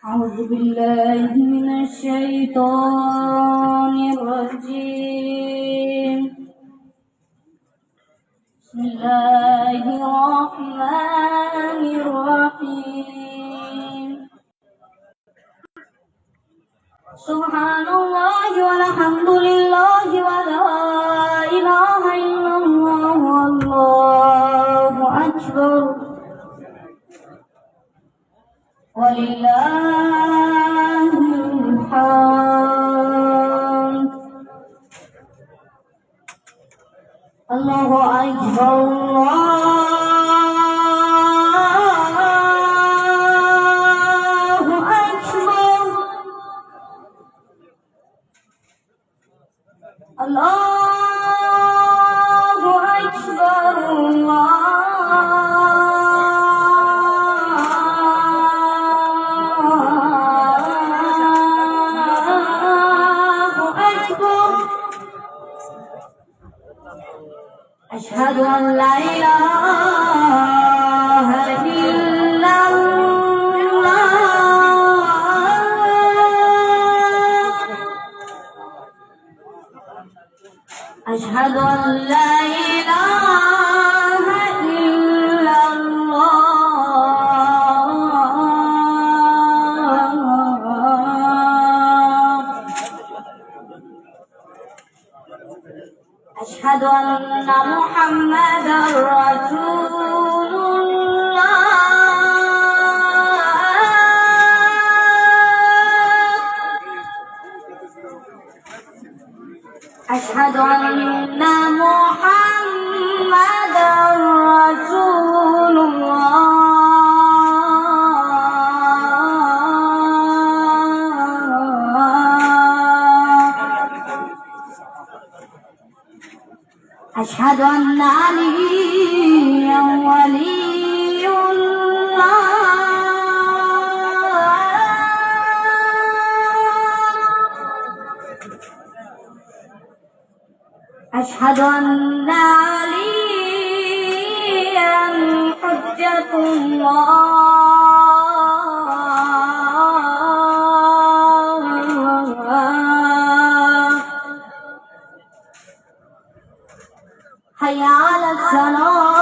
أعوذ بالله من الشيطان الرجيم. بسم الله الرحمن الرحيم. سبحان الله والحمد لله ولا إله إلا الله والله أكبر ولله الحمد. الله أكبر الله أكبر الله أكبر أشهد أن لا إله إلا الله. أشهد أن لا إله إلا الله. أشهد أن محمدا رسول الله. أشهد أن محمدا رسول الله. أشهد أن عليا ولي الله. أشهد أن عليا حجة الله. حي على الصلاة.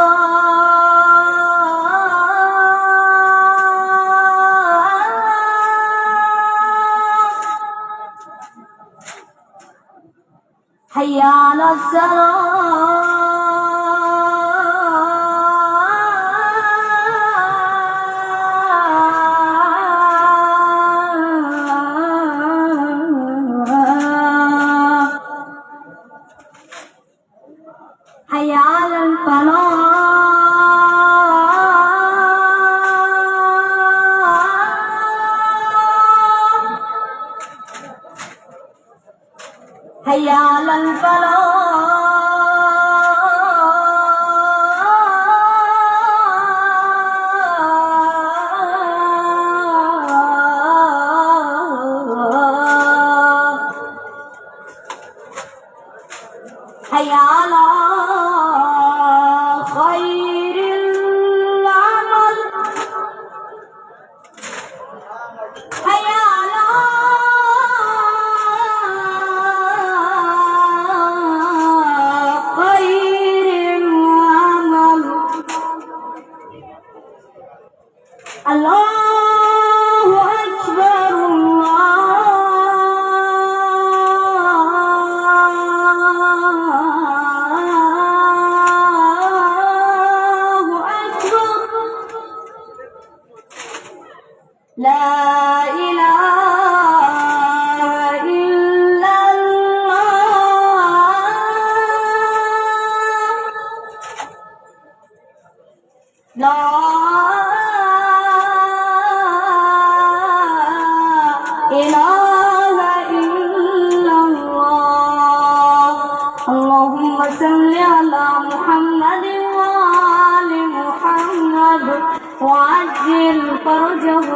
حي على الصلاة. حي على الفلاح. حي على الفلاح. حي على خير العمل. حي على خير العمل. الله أكبر لا إله إلا الله. لا إله إلا الله. اللهم صل على محمد وآل محمد وعجل فرجه